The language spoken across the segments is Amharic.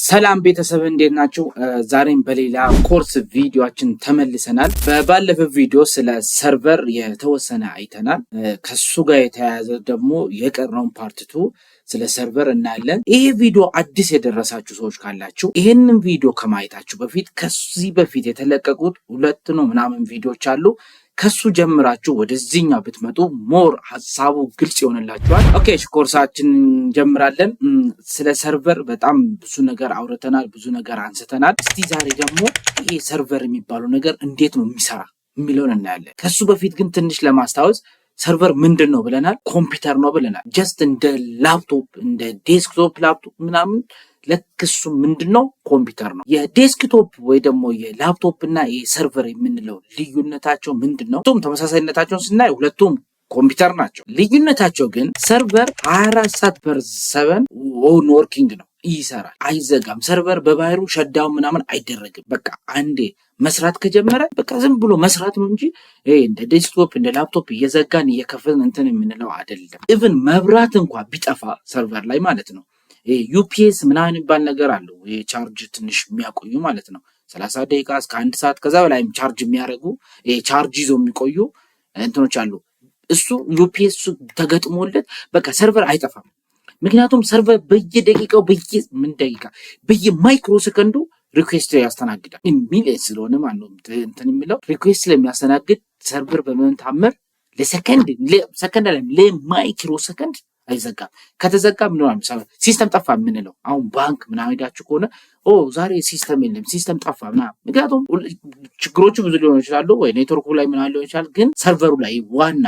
ሰላም ቤተሰብ እንዴት ናችሁ? ዛሬም በሌላ ኮርስ ቪዲዮአችን ተመልሰናል። በባለፈው ቪዲዮ ስለ ሰርቨር የተወሰነ አይተናል። ከሱ ጋር የተያያዘ ደግሞ የቀረውን ፓርት 2 ስለ ሰርቨር እናያለን። ይሄ ቪዲዮ አዲስ የደረሳችሁ ሰዎች ካላችሁ ይሄንን ቪዲዮ ከማየታችሁ በፊት ከዚህ በፊት የተለቀቁት 2 ነው ምናምን ቪዲዮዎች አሉ። ከሱ ጀምራችሁ ወደዚህኛው ብትመጡ ሞር ሐሳቡ ግልጽ ይሆንላችኋል። ኦኬ ኮርሳችን ጀምራለን። ስለ ሰርቨር በጣም ብዙ ነገር አውርተናል፣ ብዙ ነገር አንስተናል። እስቲ ዛሬ ደግሞ ይሄ ሰርቨር የሚባለው ነገር እንዴት ነው የሚሰራ የሚለውን እናያለን። ከሱ በፊት ግን ትንሽ ለማስታወስ ሰርቨር ምንድን ነው ብለናል? ኮምፒውተር ነው ብለናል። ጀስት እንደ ላፕቶፕ እንደ ዴስክቶፕ ላፕቶፕ ምናምን ለክሱ ምንድነው? ኮምፒውተር ነው። የዴስክቶፕ ወይ ደግሞ የላፕቶፕ እና የሰርቨር የምንለው ልዩነታቸው ምንድነው? ሁለቱም ተመሳሳይነታቸውን ስናይ ሁለቱም ኮምፒውተር ናቸው። ልዩነታቸው ግን ሰርቨር 24 ሰዓት ፐር7 ኦን ወርኪንግ ነው፣ ይሰራል፣ አይዘጋም። ሰርቨር በባህሩ ሸዳው ምናምን አይደረግም። በቃ አንዴ መስራት ከጀመረ በቃ ዝም ብሎ መስራት ነው እንጂ እንደ ዴስክቶፕ እንደ ላፕቶፕ እየዘጋን እየከፈልን እንትን የምንለው አይደለም። ኢቭን መብራት እንኳን ቢጠፋ ሰርቨር ላይ ማለት ነው ዩፒኤስ ምናምን የሚባል ነገር አለው። የቻርጅ ትንሽ የሚያቆዩ ማለት ነው 30 ደቂቃ እስከ 1 ሰዓት ከዛ በላይም ቻርጅ የሚያደርጉ ቻርጅ ይዞ የሚቆዩ እንትኖች አሉ። እሱ ዩፒኤስ ተገጥሞለት በቃ ሰርቨር አይጠፋም። ምክንያቱም ሰርቨር በየደቂቃው በየማይክሮ ሰከንዱ ሪኩዌስት ያስተናግዳል። ሚሊየን ስለሆነ ማለት ነው እንትን የሚለው ሪኩዌስት ስለሚያስተናግድ ሰርቨር በምን ታምር ለሰከንድ ላይ ለማይክሮ ሰከንድ አይዘጋም። ከተዘጋ ምን ነው ሲስተም ጠፋ የምንለው አሁን ባንክ ምናምን ሄዳችሁ ከሆነ ዛሬ ሲስተም የለም ሲስተም ጠፋ ምናምን። ምክንያቱም ችግሮቹ ብዙ ሊሆኑ ይችላሉ፣ ወይ ኔትወርኩ ላይ ምናምን ሊሆን ይችላል። ግን ሰርቨሩ ላይ ዋና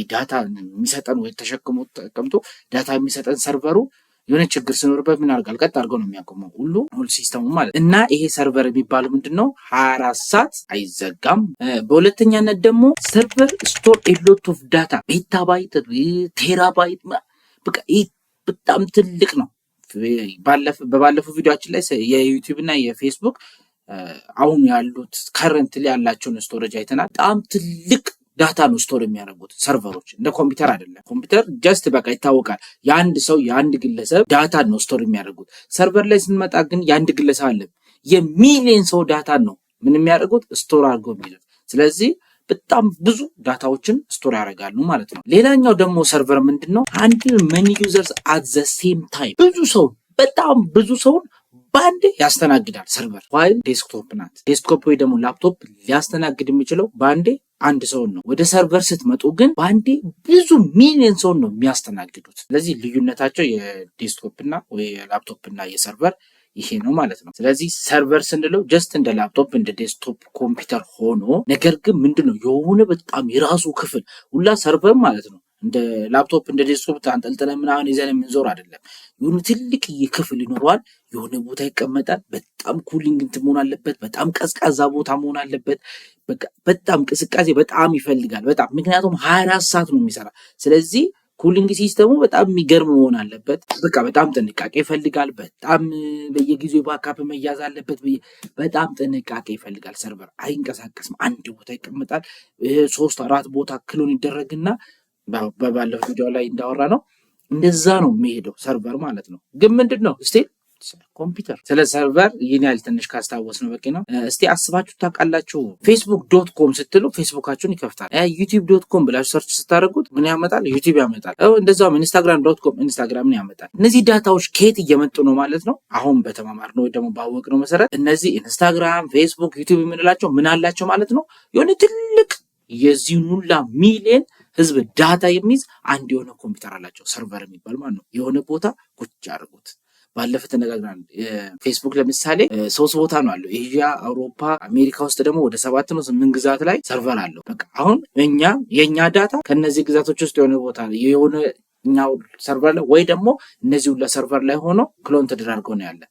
ዳታ የሚሰጠን ወይ ተሸክሞ ተቀምጦ ዳታ የሚሰጠን ሰርቨሩ የሆነ ችግር ሲኖርበት ምን ያደርጋል? ቀጥ አድርጎ ነው የሚያቆመው ሁሉ ሲስተሙ ማለት እና ይሄ ሰርቨር የሚባለው ምንድነው 24 ሰዓት አይዘጋም። በሁለተኛነት ደግሞ ሰርቨር ስቶር ኤ ሎት ኦፍ ዳታ ሜጋባይት ቴራባይት በቃ በጣም ትልቅ ነው። በባለፈው ቪዲዮአችን ላይ የዩቲዩብ እና የፌስቡክ አሁን ያሉት ከረንትሊ ያላቸውን ስቶሬጅ አይተናል። በጣም ትልቅ ዳታ ነው ስቶር የሚያደርጉት ሰርቨሮች፣ እንደ ኮምፒውተር አይደለም። ኮምፒውተር ጀስት በቃ ይታወቃል፣ የአንድ ሰው የአንድ ግለሰብ ዳታ ነው ስቶር የሚያደርጉት። ሰርቨር ላይ ስንመጣ ግን የአንድ ግለሰብ አለም የሚሊየን ሰው ዳታ ነው ምን የሚያደርጉት ስቶር አድርገው የሚሉት። ስለዚህ በጣም ብዙ ዳታዎችን ስቶር ያደርጋሉ ማለት ነው። ሌላኛው ደግሞ ሰርቨር ምንድነው? ሃንድል መኒ ዩዘርስ አት ዘ ሴም ታይም፣ በጣም ብዙ ሰውን በአንዴ ያስተናግዳል ሰርቨር። ዋይል ዴስክቶፕ ናት። ዴስክቶፕ ወይ ደግሞ ላፕቶፕ ሊያስተናግድ የሚችለው በአንዴ አንድ ሰውን ነው። ወደ ሰርቨር ስትመጡ ግን በአንዴ ብዙ ሚሊዮን ሰውን ነው የሚያስተናግዱት። ስለዚህ ልዩነታቸው የዴስክቶፕ እና ወይ የላፕቶፕ እና የሰርቨር ይሄ ነው ማለት ነው። ስለዚህ ሰርቨር ስንለው ጀስት እንደ ላፕቶፕ እንደ ዴስክቶፕ ኮምፒውተር ሆኖ ነገር ግን ምንድነው የሆነ በጣም የራሱ ክፍል ሁላ ሰርቨር ማለት ነው። እንደ ላፕቶፕ እንደ ዴስክቶፕ አንጠልጥለን ምናምን ይዘን የምንዞር አይደለም። የሆነ ትልቅ ክፍል ይኖረዋል። የሆነ ቦታ ይቀመጣል። በጣም ኩሊንግ እንትን መሆን አለበት። በጣም ቀዝቃዛ ቦታ መሆን አለበት። በጣም ቅዝቃዜ በጣም ይፈልጋል። በጣም ምክንያቱም 24 ሰዓት ነው የሚሰራ። ስለዚህ ኩሊንግ ሲስተሙ በጣም የሚገርም መሆን አለበት። በቃ በጣም ጥንቃቄ ይፈልጋል። በጣም በየጊዜው ባካፕ መያዝ አለበት። በጣም ጥንቃቄ ይፈልጋል። ሰርቨር አይንቀሳቀስም። አንድ ቦታ ይቀመጣል። 3-4 ቦታ ክሎን ይደረግና በባለፈው ቪዲዮ ላይ እንዳወራ ነው እንደዛ ነው የሚሄደው ሰርቨር ማለት ነው። ግን ምንድነው ስቲል ኮምፒውተር። ስለ ሰርቨር ይህን ያህል ትንሽ ካስታወስ ነው በቂ ነው። እስቲ አስባችሁ ታውቃላችሁ? facebook.com ስትሉ ፌስቡካችሁን ይከፍታል። youtube.com ብላችሁ ሰርች ስታደርጉት ምን ያመጣል? ዩቲዩብ ያመጣል። እንደዛውም instagram.com ኢንስታግራምን ያመጣል። እነዚህ ዳታዎች ከየት እየመጡ ነው ማለት ነው? አሁን በተማማር ነው ወይ ደግሞ ባወቅ ነው መሰረት እነዚህ ኢንስታግራም፣ ፌስቡክ፣ ዩቲዩብ የምንላቸው ምን አላቸው ማለት ነው? የሆነ ትልቅ የዚህን ሁላ ሚሊየን ህዝብ ዳታ የሚይዝ አንድ የሆነ ኮምፒውተር አላቸው፣ ሰርቨር የሚባል ማለት ነው። የሆነ ቦታ ቁጭ አድርጉት። ባለፈ ተነጋግረናል። ፌስቡክ ለምሳሌ 3 ቦታ ነው አለው፣ ኤዥያ፣ አውሮፓ፣ አሜሪካ ውስጥ ደግሞ ወደ 7 ነው 8 ግዛት ላይ ሰርቨር አለው። በቃ አሁን የኛ ዳታ ከነዚህ ግዛቶች ውስጥ የሆነ ቦታ የሆነ እኛው ሰርቨር ላይ ወይ ደግሞ እነዚህ ሁላ ሰርቨር ላይ ሆኖ ክሎን ተደራርገው ነው ያለ።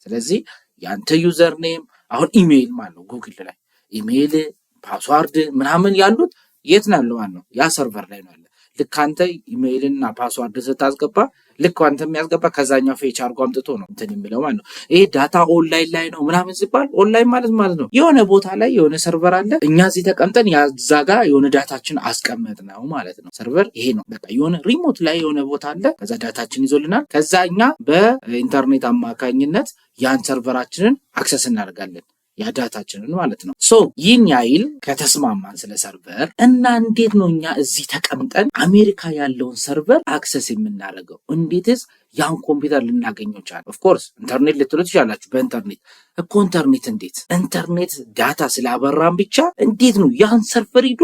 ስለዚህ ያንተ ዩዘር ኔም አሁን ኢሜይል ማለት ነው ጉግል ላይ ኢሜይል ፓስዋርድ ምናምን ያሉት የት ነው ያለው ማለት ነው? ያ ሰርቨር ላይ ነው ያለ። ልክ አንተ ኢሜይልና ፓስዋርድ ስታስገባ ልክ አንተ የሚያስገባ ከዛኛው ፌች አድርጎ አምጥቶ ነው እንትን የሚለው ማለት ነው። ይሄ ዳታ ኦንላይን ላይ ነው ምናምን ሲባል ኦንላይን ማለት ነው የሆነ ቦታ ላይ የሆነ ሰርቨር አለ፣ እኛ እዚህ ተቀምጠን ያዛ ጋር የሆነ ዳታችን አስቀመጥ ነው ማለት ነው። ሰርቨር ይሄ ነው በቃ የሆነ ሪሞት ላይ የሆነ ቦታ አለ፣ ከዛ ዳታችን ይዞልናል። ከዛ እኛ በኢንተርኔት አማካኝነት ያን ሰርቨራችንን አክሰስ እናደርጋለን ያዳታችንን ማለት ነው። ይህን ያይል ከተስማማን ስለ ሰርቨር እና እንዴት ነው እኛ እዚህ ተቀምጠን አሜሪካ ያለውን ሰርቨር አክሰስ የምናደርገው? እንዴትስ ያን ኮምፒውተር ልናገኘው ቻለ? ኦፍኮርስ ኢንተርኔት ልትሉ ትችላላችሁ። በኢንተርኔት እኮ ኢንተርኔት ዳታ ስላበራን ብቻ እንዴት ነው ያን ሰርቨር ሂዶ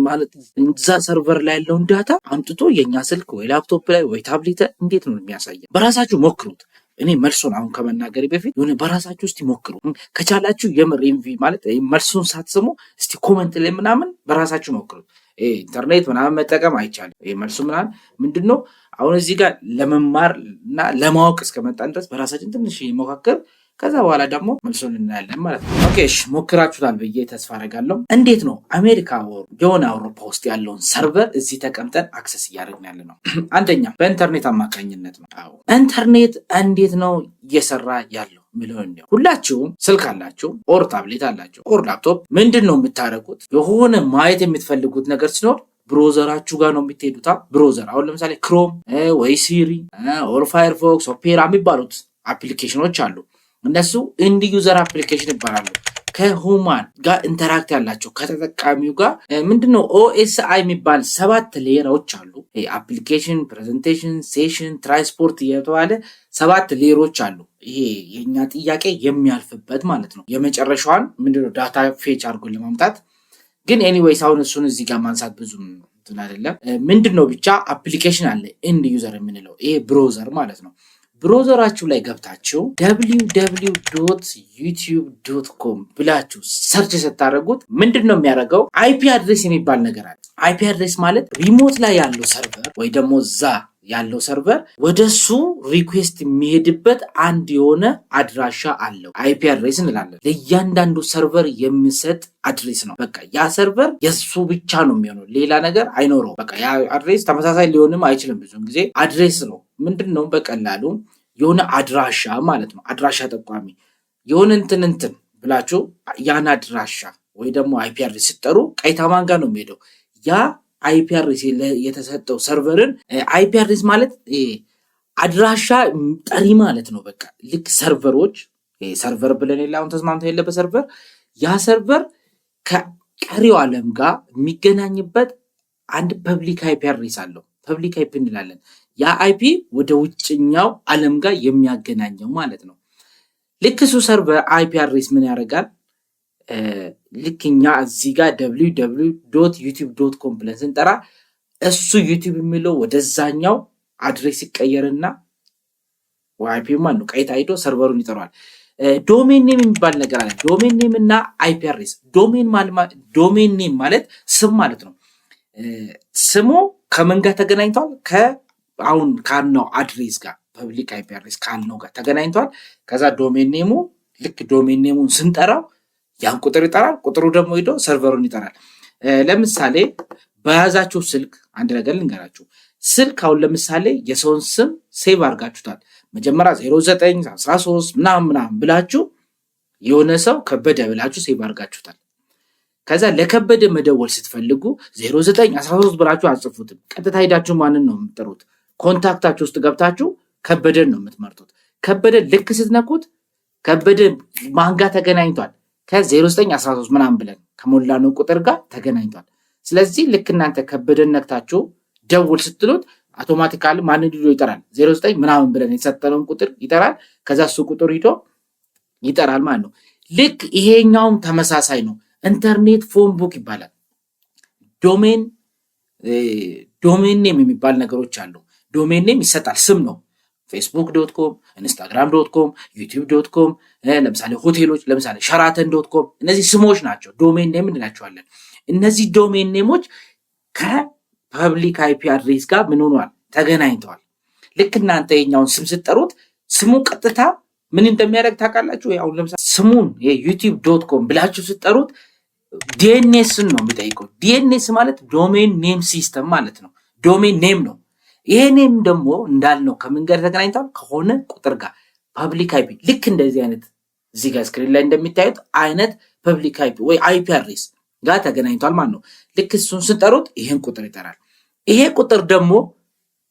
ማለት እዛ ሰርቨር ላይ ያለውን ዳታ አምጥቶ የኛ ስልክ ወይ ላፕቶፕ ላይ ወይ ታብሌት እንዴት ነው የሚያሳየው? በራሳችሁ ሞክሩት። እኔ መልሱን አሁን ከመናገር በፊት የሆነ በራሳችሁ እስቲ ሞክሩ። ከቻላችሁ የምር ኤምቪ ማለት መልሱን ሳትስሙ እስቲ ኮመንት ላይ ምናምን በራሳችሁ ሞክሩት። ኢንተርኔት ምናምን መጠቀም አይቻልም። መልሱ ምንድነው? አሁን እዚህ ጋር ለመማር እና ለማወቅ እስከመጣን ድረስ በራሳችን ትንሽ ሞካከር፣ ከዛ በኋላ ደግሞ መልሱን እናያለን ማለት ነው። ኦኬ እሺ፣ ሞክራችሁታል ብዬ ተስፋ አደርጋለሁ። እንዴት ነው አሜሪካ የሆነ አውሮፓ ውስጥ ያለውን ሰርቨር እዚህ ተቀምጠን አክሰስ እያደረግን ያለ ነው? አንደኛ በኢንተርኔት አማካኝነት ነው። አዎ ኢንተርኔት እንዴት ነው እየሰራ ያለው ሚሊዮን ነው። ሁላችሁም ስልክ አላችሁ ኦር ታብሌት አላችሁ ኦር ላፕቶፕ። ምንድን ነው የምታደርጉት? የሆነ ማየት የምትፈልጉት ነገር ሲኖር ብሮዘራችሁ ጋር ነው የምትሄዱት። ብሮዘር አሁን ለምሳሌ ክሮም ወይ ሲሪ ኦር ፋየርፎክስ ኦፔራ የሚባሉት አፕሊኬሽኖች አሉ። እነሱ ኢንድ ዩዘር አፕሊኬሽን ይባላሉ። ከሁማን ጋር ኢንተራክት ያላቸው ከተጠቃሚው ጋር ምንድነው ኦኤስአይ የሚባል 7 ሌየሮች አሉ። አፕሊኬሽን፣ ፕሬዘንቴሽን፣ ሴሽን፣ ትራንስፖርት እየተባለ 7 ሌየሮች አሉ። ይሄ የኛ ጥያቄ የሚያልፍበት ማለት ነው። የመጨረሻዋን ምንድነው ዳታ ፌች አድርጎ ለማምጣት ግን ኤኒዌይስ አሁን እሱን እዚህ ጋር ማንሳት ብዙም እንትን አይደለም። ምንድነው ብቻ አፕሊኬሽን አለ ኢንድ ዩዘር የምንለው ይሄ ብሮዘር ማለት ነው። ብሮዘራችሁ ላይ ገብታችሁ www.youtube.com ብላችሁ ሰርች ስታደርጉት ምንድነው የሚያደርገው? አይፒ አድሬስ የሚባል ነገር አለ። አይፒ አድሬስ ማለት ሪሞት ላይ ያለው ሰርቨር ወይ ደግሞ ዛ ያለው ሰርቨር ወደሱ ሪኩዌስት የሚሄድበት አንድ የሆነ አድራሻ አለው። አይፒ አድሬስ እንላለን። ለእያንዳንዱ ሰርቨር የሚሰጥ አድሬስ ነው። በቃ ያ ሰርቨር የሱ ብቻ ነው የሚሆነው፣ ሌላ ነገር አይኖረው። በቃ ያ አድሬስ ተመሳሳይ ሊሆንም አይችልም። ብዙውን ጊዜ አድሬስ ነው። ምንድነው? በቀላሉ የሆነ አድራሻ ማለት ነው። አድራሻ ጠቋሚ የሆነ እንትን ብላችሁ ያን አድራሻ ወይ ደግሞ አይፒ አድሬስ ሲጠሩ ቀይታማን ጋር ነው የሚሄደው። ያ አይፒ አድሬስ የተሰጠው ሰርቨርን አይፒ አድሬስ ማለት አድራሻ ጠሪ ማለት ነው። በቃ ልክ ሰርቨሮች ሰርቨር ብለን የላውን ተስማምተው የለበት ሰርቨር ያ ሰርቨር ከቀሪው ዓለም ጋር የሚገናኝበት አንድ ፐብሊክ አይፒ አድሬስ አለው። ፐብሊክ አይፒ እንላለን። ያ አይፒ ወደ ውጭኛው ዓለም ጋር የሚያገናኘው ማለት ነው። ልክ እሱ ሰርቨር አይፒ አድሬስ ምን ያደርጋል? ልክ እኛ እዚህ ጋር www.youtube.com ብለን ስንጠራ እሱ ዩቲዩብ የሚለው ወደዛኛው አድሬስ ይቀየርና አይፒ ማን ነው ቀይታ ሄዶ ሰርቨሩን ይጠራዋል። ዶሜን ኔም የሚባል ነገር አለ። ዶሜን ኔም እና አይፒ አድሬስ። ዶሜን ኔም ማለት ስም ማለት ነው። ስሙ ከምን ጋር ተገናኝቷል? አሁን ካልነው አድሬስ ጋር ፐብሊክ አይፒ አድሬስ ካልነው ጋር ተገናኝቷል። ከዛ ዶሜን ኔሙ ልክ ዶሜን ኔሙን ስንጠራው ያን ቁጥር ይጠራል። ቁጥሩ ደግሞ ሄዶ ሰርቨሩን ይጠራል። ለምሳሌ በያዛችሁ ስልክ አንድ ነገር ልንገራችሁ። ስልክ አሁን ለምሳሌ የሰውን ስም ሴቭ አድርጋችሁታል። መጀመሪያ 0913 ምናምን ብላችሁ የሆነ ሰው ከበደ ብላችሁ ሴቭ አድርጋችሁታል። ከዛ ለከበደ መደወል ስትፈልጉ 0913 ብላችሁ አጽፉትም። ቀጥታ ሄዳችሁ ማንን ነው የምትጠሩት? ኮንታክታችሁ ውስጥ ገብታችሁ ከበደን ነው የምትመርጡት። ከበደ ልክ ስትነኩት ከበደ ማን ጋር ተገናኝቷል? ከ0913 ምናምን ብለን ከሞላነው ቁጥር ጋር ተገናኝቷል። ስለዚህ ልክ እናንተ ከበደን ነክታችሁ ደውል ስትሉት አውቶማቲካሊ ማንን ሄዶ ይጠራል? 09 ምናምን ብለን የተሰጠነውን ቁጥር ይጠራል። ከዛ እሱ ቁጥር ሄዶ ይጠራል ማለት ነው። ልክ ይሄኛውም ተመሳሳይ ነው። ኢንተርኔት ፎን ቡክ ይባላል። ዶሜን ኔም የሚባል ነገሮች አሉ። ዶሜን ኔም ይሰጣል፣ ስም ነው። facebook.com instagram.com youtube.com ለምሳሌ ሆቴሎች ለምሳሌ sheraton.com እነዚህ ስሞች ናቸው። ዶሜን ኔም እንላቸዋለን። እነዚህ ዶሜን ኔሞች ከፐብሊክ አይፒ አድሬስ ጋር ምን ሆኗል? ተገናኝተዋል። ልክ እናንተ የኛውን ስም ስትጠሩት ስሙ ቀጥታ ምን እንደሚያደርግ ታውቃላችሁ? አሁን ለምሳሌ ስሙን youtube.com ብላችሁ ስትጠሩት ዲኤንኤስን ነው የሚጠይቀው። ዲኤንኤስ ማለት ዶሜን ኔም ሲስተም ማለት ነው። ዶሜን ኔም ነው። ይሄ ኔም ደግሞ እንዳልነው ከምን ጋር ተገናኝቷል? ከሆነ ቁጥር ጋር ፐብሊክ አይፒ ልክ እንደዚህ አይነት እዚህ ጋር ስክሪን ላይ እንደሚታዩት አይነት ፐብሊክ አይፒ ወይ አይፒ አድሬስ ጋር ተገናኝቷል ማለት ነው። ልክ እሱን ስንጠሩት ይሄን ቁጥር ይጠራል። ይሄ ቁጥር ደግሞ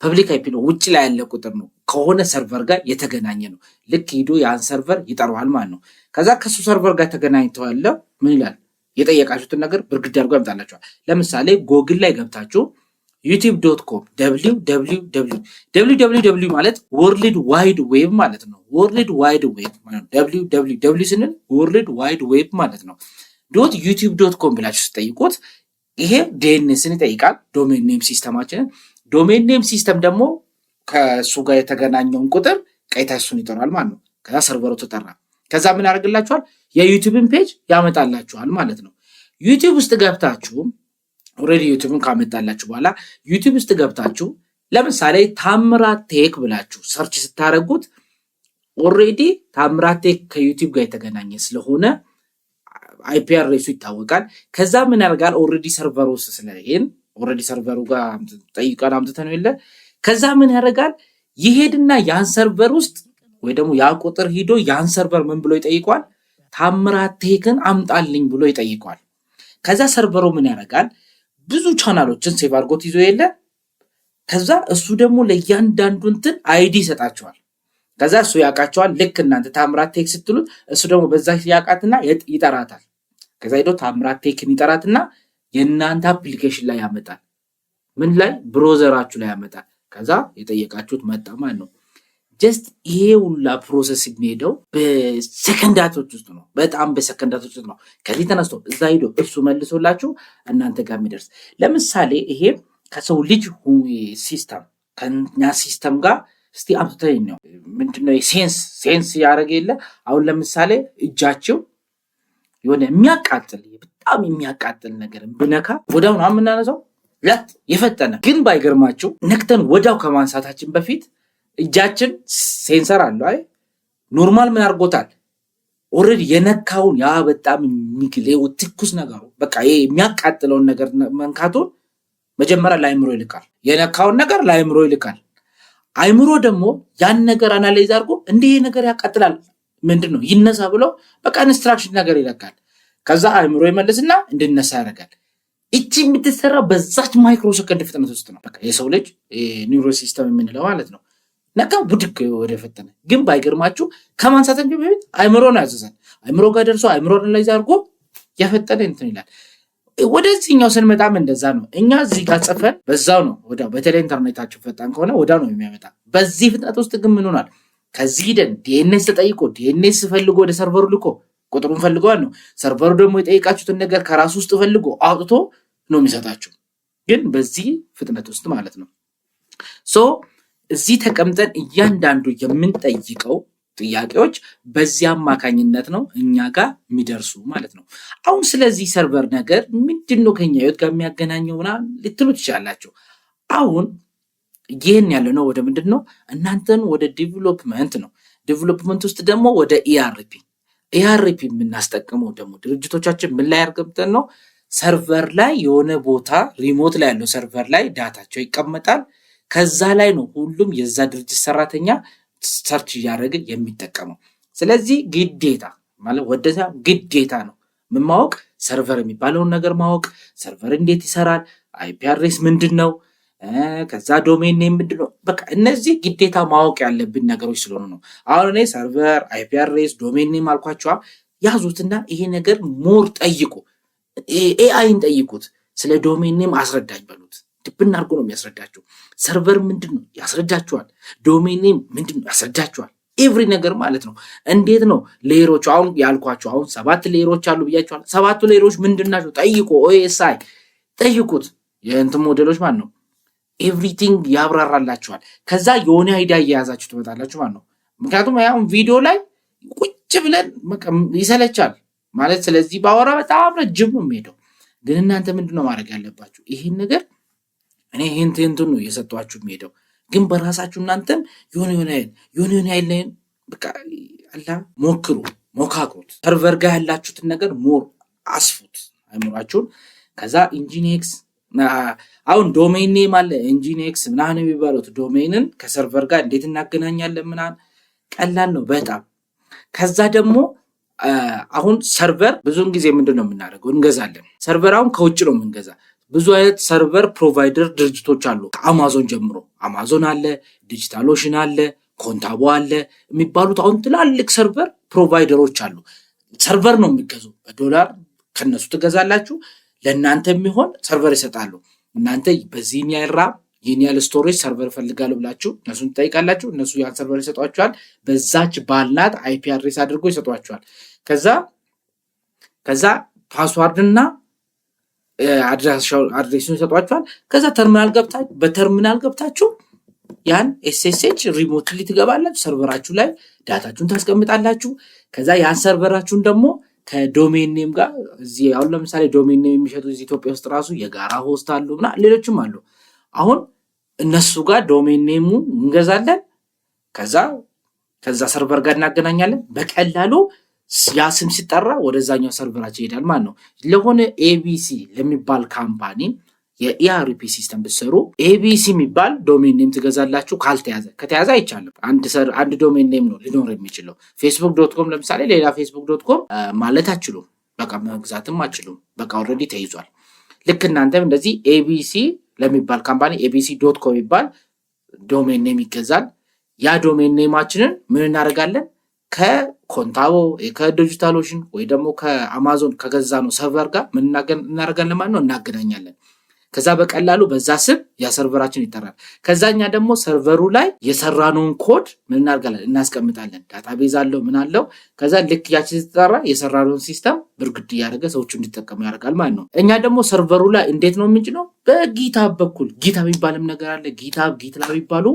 ፐብሊክ አይፒ ነው፣ ውጭ ላይ ያለ ቁጥር ነው፣ ከሆነ ሰርቨር ጋር የተገናኘ ነው። ልክ ሂዶ ያን ሰርቨር ይጠራዋል ማለት ነው። ከዛ ከሱ ሰርቨር ጋር ተገናኝተዋል ምን ይላል? የጠየቃችሁትን ነገር ብርግድ አድርጎ ያመጣላችኋል። ለምሳሌ ጎግል ላይ ገብታችሁ youtube.com www ማለት ወርልድ ዋይድ ዌብ ማለት ነው። ወርልድ ዋይድ ዌብ ማለት ነው። www ስንል ወርልድ ዋይድ ዌብ ማለት ነው። .youtube.com ብላችሁ ስጠይቁት ይሄ ዲኤንኤስን ይጠይቃል፣ ዶሜን ኔም ሲስተማችንን። ዶሜን ኔም ሲስተም ደግሞ ከሱ ጋር የተገናኘውን ቁጥር ቀይታ እሱን ይጠራል ማለት ነው። ከዛ ሰርቨሩ ተጠራ። ከዛ ምን ያደርግላችኋል? የዩቲዩብን ፔጅ ያመጣላችኋል ማለት ነው። ዩቲዩብ ውስጥ ገብታችሁ ኦልሬዲ ዩቲዩብን ካመጣላችሁ በኋላ ዩቲዩብ ውስጥ ገብታችሁ ለምሳሌ ታምራት ቴክ ብላችሁ ሰርች ስታደርጉት ኦልሬዲ ታምራት ቴክ ከዩቲዩብ ጋር የተገናኘ ስለሆነ አይፒ አድሬሱ ይታወቃል። ከዛ ምን ያደርጋል? ኦልሬዲ ሰርቨሩ ውስጥ ስለይሄን ኦልሬዲ ሰርቨሩ ጋር ጠይቀን አምጥተነው የለ። ከዛ ምን ያደርጋል? ይሄድና ያን ሰርቨር ውስጥ ወይ ደግሞ ያ ቁጥር ሂዶ ያን ሰርቨር ምን ብሎ ይጠይቋል? ታምራት ቴክን አምጣልኝ ብሎ ይጠይቋል። ከዛ ሰርቨሩ ምን ያደርጋል? ብዙ ቻናሎችን ሴቭ አድርጎት ይዞ የለ። ከዛ እሱ ደግሞ ለእያንዳንዱ እንትን አይዲ ይሰጣቸዋል። ከዛ እሱ ያውቃቸዋል። ልክ እናንተ ታምራት ቴክ ስትሉት እሱ ደግሞ በዛ ያውቃትና ይጠራታል። ከዛ ሄዶ ታምራት ቴክን ይጠራትና የእናንተ አፕሊኬሽን ላይ ያመጣል። ምን ላይ? ብሮዘራችሁ ላይ ያመጣል። ከዛ የጠየቃችሁት መጣ ማለት ነው። ጀስት ይሄ ሁላ ፕሮሰስ የሚሄደው በሰከንዳቶች ውስጥ ነው። በጣም በሰከንዳቶች ውስጥ ነው። ከዚህ ተነስቶ እዛ ሄዶ እሱ መልሶላችሁ እናንተ ጋር የሚደርስ። ለምሳሌ ይሄ ከሰው ልጅ ሲስተም ከኛ ሲስተም ጋር እስቲ አምጥተኝ ነው ምንድነው ሴንስ ያደረገ የለ። አሁን ለምሳሌ እጃቸው የሆነ የሚያቃጥል በጣም የሚያቃጥል ነገር ብነካ ወዳው ነው የምናነሳው ለት የፈጠነ ግን ባይገርማችሁ ነክተን ወዳው ከማንሳታችን በፊት እጃችን ሴንሰር አለው። አይ ኖርማል ምን አድርጎታል? ኦልሬዲ የነካውን ያ በጣም የሚግሌው ትኩስ ነገሩ በቃ ይሄ የሚያቃጥለውን ነገር መንካቱን መጀመሪያ ለአይምሮ ይልካል። የነካውን ነገር ለአይምሮ ይልካል። አይምሮ ደግሞ ያን ነገር አናላይዝ አድርጎ እንዲህ ነገር ያቃጥላል ምንድነው ይነሳ ብሎ በቃ ኢንስትራክሽን ነገር ይልካል። ከዛ አይምሮ ይመልስና እንድነሳ ያደርጋል። እቺ የምትሰራው በዛች ማይክሮ ሰከንድ ፍጥነት ውስጥ ነው። በቃ የሰው ልጅ ኒውሮ ሲስተም የምንለው ማለት ነው። ነካ ቡድክ ወደ ፈተነ ግን ባይገርማችሁ ከማንሳታችን በፊት አይምሮ ነው ያዘዛል። አይምሮ ጋር ደርሶ አይምሮ አናላይዝ አድርጎ ያፈጠነ እንትን ይላል። ወደዚህኛው ስንመጣም እንደዛ ነው። እኛ እዚህ ጋር ጽፈን በዛው ነው ወዳው። በተለይ ኢንተርኔታችሁ ፈጣን ከሆነ ወዳው ነው የሚያመጣ። በዚህ ፍጥነት ውስጥ ግን ምን ሆናል? ከዚህ ሄደን ዲኤንኤስ ተጠይቆ ዲኤንኤስ ፈልጎ ወደ ሰርቨሩ ልኮ ቁጥሩን ፈልገዋል ነው። ሰርቨሩ ደግሞ የጠየቃችሁትን ነገር ከራሱ ውስጥ ፈልጎ አውጥቶ ነው የሚሰጣችሁ። ግን በዚህ ፍጥነት ውስጥ ማለት ነው። ሶ እዚህ ተቀምጠን እያንዳንዱ የምንጠይቀው ጥያቄዎች በዚህ አማካኝነት ነው እኛ ጋር የሚደርሱ ማለት ነው። አሁን ስለዚህ ሰርቨር ነገር ምንድነው ከኛ ህይወት ጋር የሚያገናኘው ምናምን ልትሉ ትችላላችሁ። አሁን ይሄን ያለ ነው ወደ ምንድነው እናንተን ወደ ዲቨሎፕመንት ነው። ዲቨሎፕመንት ውስጥ ደግሞ ወደ ኢአርፒ የምናስጠቀመው ደግሞ ድርጅቶቻችን ምን ላይ አርገብተን ነው? ሰርቨር ላይ የሆነ ቦታ ሪሞት ላይ ያለው ሰርቨር ላይ ዳታቸው ይቀመጣል። ከዛ ላይ ነው ሁሉም የዛ ድርጅት ሰራተኛ ሰርች እያደረገ የሚጠቀመው። ስለዚህ ግዴታ ማለት ወደዛ ግዴታ ነው ምን ማወቅ? ሰርቨር የሚባለውን ነገር ማወቅ። ሰርቨር እንዴት ይሰራል? አይፒ አድሬስ ምንድነው? ከዛ ዶሜን ኔም ምንድነው? በቃ እነዚህ ግዴታ ማወቅ ያለብን ነገሮች ስለሆኑ ነው። አሁን እኔ ሰርቨር፣ አይፒ አድሬስ፣ ዶሜን ኔም አልኳቸዋ። ያዙትና ይሄ ነገር ሞር ጠይቁ። ኤአይን ጠይቁት። ስለ ዶሜን ኔም አስረዳኝ በሉት። ድብና አድርጎ ነው የሚያስረዳችሁ። ሰርቨር ምንድነው ያስረዳችኋል። ዶሜን ኔም ምንድነው ያስረዳችኋል። ኤቭሪ ነገር ማለት ነው። እንዴት ነው ሌየሮቹ? አሁን ያልኳችሁ አሁን 7 ሌየሮች አሉ ብያችኋል። 7ቱ ሌየሮች ምንድናቸው? ጠይቁ። ኦኤስአይ ጠይቁት። የእንትን ሞዴሎች ማለት ነው። ኤቭሪቲንግ ያብራራላችኋል። ከዛ የሆነ አይዲያ እየያዛችሁ ትመጣላችሁ ማለት ነው። ምክንያቱም አሁን ቪዲዮ ላይ ቁጭ ብለን ይሰለቻል ማለት ስለዚህ ባወራ በጣም ረጅም ነው የሚሄደው። ግን እናንተ ምንድነው ማድረግ ያለባችሁ? ይሄን ነገር እኔ እንትን ነው እየሰጧችሁ የሚሄደው። ግን በራሳችሁ እናንተም የሆነ አይል በቃ አላ ሞካክሩት። ሰርቨር ጋር ያላችሁትን ነገር ሞር አስፉት አይምራችሁን። ከዛ ኢንጂኒክስ አሁን ዶሜን ኔም አለ ኢንጂኔክስ ምናምን የሚባሉት ዶሜንን ከሰርቨር ጋር እንዴት እናገናኛለን ምናምን ቀላል ነው በጣም። ከዛ ደግሞ አሁን ሰርቨር ብዙውን ጊዜ ምንድን ነው የምናደርገው? እንገዛለን። ሰርቨር አሁን ከውጭ ነው የምንገዛ። ብዙ አይነት ሰርቨር ፕሮቫይደር ድርጅቶች አሉ። ከአማዞን ጀምሮ አማዞን አለ፣ ዲጂታል ኦሽን አለ፣ ኮንታቦ አለ የሚባሉት አሁን ትላልቅ ሰርቨር ፕሮቫይደሮች አሉ። ሰርቨር ነው የሚገዙ፣ በዶላር ከነሱ ትገዛላችሁ። ለእናንተ የሚሆን ሰርቨር ይሰጣሉ። እናንተ በዚህን ያህል ራም ይህን ያህል ስቶሬጅ ሰርቨር እፈልጋለሁ ብላችሁ እነሱን ትጠይቃላችሁ። እነሱ ያን ሰርቨር ይሰጧችኋል። በዛች ባልናት አይፒ አድሬስ አድርጎ ይሰጧችኋል። ከዛ ፓስዋርድና አድሬሱን ይሰጧችኋል። ከዛ በተርሚናል ገብታችሁ ያን ኤስኤስኤች ሪሞትሊ ትገባላችሁ። ሰርቨራችሁ ላይ ዳታችሁን ታስቀምጣላችሁ። ከዛ ያን ሰርቨራችሁን ደግሞ ከዶሜን ኔም ጋር እዚህ አሁን ለምሳሌ ዶሜን ኔም የሚሸጡ እዚህ ኢትዮጵያ ውስጥ ራሱ የጋራ ሆስት አሉ እና ሌሎችም አሉ። አሁን እነሱ ጋር ዶሜን ኔሙን እንገዛለን። ከዛ ሰርቨር ጋር እናገናኛለን። በቀላሉ ያ ስም ሲጠራ ወደዛኛው ሰርቨራችን ይሄዳል ማለት ነው። ለሆነ ኤቢሲ ለሚባል ካምፓኒ የኢአርፒ ሲስተም ብትሰሩ ኤቢሲ የሚባል ዶሜን ኔም ትገዛላችሁ። ከተያዘ አይቻልም። አንድ ዶሜን ኔም ነው ሊኖር የሚችለው። ፌስቡክ ዶት ኮም ለምሳሌ ሌላ ፌስቡክ ዶት ኮም ማለት አችሉም። በቃ መግዛትም አችሉም። በቃ ኦልሬዲ ተይዟል። ልክ እናንተም እንደዚህ ኤቢሲ ለሚባል ካምፓኒ ኤቢሲ ዶት ኮም የሚባል ዶሜን ኔም ይገዛል። ያ ዶሜን ኔማችንን ምን እናደርጋለን? ከኮንታቦ ከዲጂታል ኦሽን ወይ ደግሞ ከአማዞን ከገዛ ነው ሰርቨር ጋር ምን እናደርጋለን ማለት ነው፣ እናገናኛለን። ከዛ በቀላሉ በዛ ስም ያ ሰርቨራችን ይጠራል። ከዛኛ ደግሞ ሰርቨሩ ላይ የሰራነውን ኮድ ምን እናደርጋለን? እናስቀምጣለን። ዳታቤዝ አለው ምን አለው። ከዛ ልክ ያችን ስትጠራ የሰራነውን ሲስተም ብርግድ እያደረገ ሰዎቹ እንዲጠቀሙ ያደርጋል ማለት ነው። እኛ ደግሞ ሰርቨሩ ላይ እንዴት ነው ምንጭ ነው? በጊታብ በኩል ጊታብ የሚባልም ነገር አለ። ጊትላብ የሚባሉ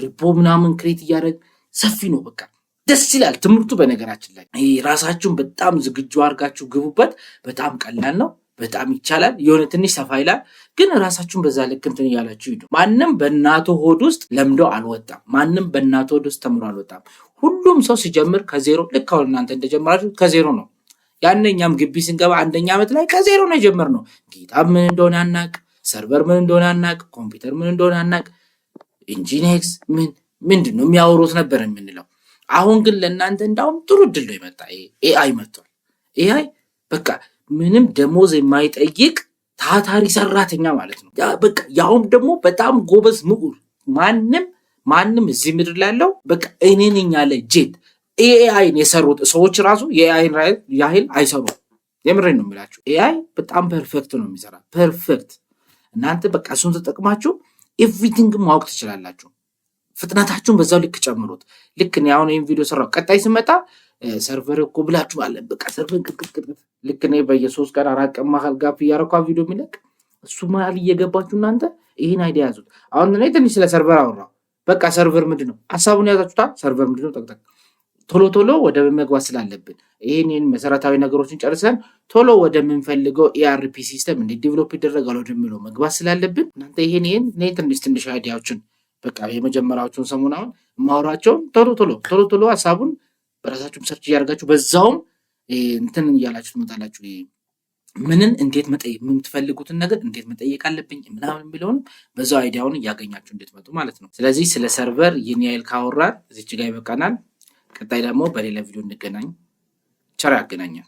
ሪፖ ምናምን ክሬት እያደረግ ሰፊ ነው። በቃ ደስ ይላል ትምህርቱ። በነገራችን ላይ ራሳችሁን በጣም ዝግጁ አድርጋችሁ ግቡበት። በጣም ቀላል ነው። በጣም ይቻላል። የሆነ ትንሽ ሰፋ ይላል፣ ግን ራሳችሁን በዛ ልክ እንትን እያላችሁ ሂዱ። ማንም በእናቱ ሆድ ውስጥ ለምዶ አልወጣም። ማንም በእናቱ ሆድ ውስጥ ተምሮ አልወጣም። ሁሉም ሰው ሲጀምር ከዜሮ፣ ልክ አሁን እናንተ እንደጀመራችሁ ከዜሮ ነው። ያንኛም ግቢ ስንገባ አንደኛ ዓመት ላይ ከዜሮ ነው የጀመርነው። ጊታብ ምን እንደሆነ አናቅ፣ ሰርቨር ምን እንደሆነ አናቅ፣ ኮምፒውተር ምን እንደሆነ አናቅ፣ ኢንጂኔክስ ምንድን ነው የሚያወሩት ነበር የምንለው። አሁን ግን ለእናንተ እንዳውም ጥሩ እድል ነው የመጣ። ኤአይ መጥቷል። ኤአይ በቃ ምንም ደሞዝ የማይጠይቅ ታታሪ ሰራተኛ ማለት ነው። በቃ ያውም ደግሞ በጣም ጎበዝ ምሁር። ማንም እዚህ ምድር ላይ ያለው በቃ እኔ ነኝ ያለ ጄት ኤአይን የሰሩት ሰዎች ራሱ የኤአይን ያህል አይሰሩም። የምሬን ነው የምላችሁ። ኤአይ በጣም ፐርፌክት ነው የሚሰራ። ፐርፌክት። እናንተ በቃ እሱን ተጠቅማችሁ ኤቭሪቲንግ ማወቅ ትችላላችሁ። ፍጥነታችሁን በዛው ልክ ጨምሩት። ልክ እኔ አሁን ይህን ቪዲዮ ሰራው፣ ቀጣይ ስመጣ ሰርቨር እኮ ብላችሁ አለ በቃ ሰርቨር ቅጥቅጥ። ልክ እኔ በየ3 ቀን 4 ቀን መሀል ጋፕ እያረኳ ቪዲዮ የሚለቅ እሱ መሀል እየገባችሁ እናንተ ይህን አይዲያ ያዙት። አሁን እኔ ትንሽ ስለ ሰርቨር አወራው። በቃ ሰርቨር ምንድን ነው ሀሳቡን ያዛችሁታል። ሰርቨር ምንድን ነው? ጠቅጠቅ ቶሎ ወደ መግባት ስላለብን ይህን መሰረታዊ ነገሮችን ጨርሰን ቶሎ ወደምንፈልገው ኢአርፒ ሲስተም እንዴት ዲቨሎፕ ይደረጋል ወደሚለው መግባት ስላለብን እናንተ ይህን እኔ ትንሽ አይዲያዎችን በቃ የመጀመሪያዎቹን ሰሞን አሁን ማውራቸውን ቶሎ ሀሳቡን በራሳችሁም ሰርች እያደርጋችሁ በዛውም እንትን እያላችሁ ትመጣላችሁ። ምንን እንዴት መጠየቅ የምትፈልጉትን ነገር እንዴት መጠየቅ አለብኝ ምናምን የሚለውን በዛው አይዲያውን እያገኛችሁ እንድትመጡ ማለት ነው። ስለዚህ ስለ ሰርቨር ይህን ያህል ካወራን እዚች ጋር ይበቃናል። ቀጣይ ደግሞ በሌላ ቪዲዮ እንገናኝ። ቸር ያገናኛል።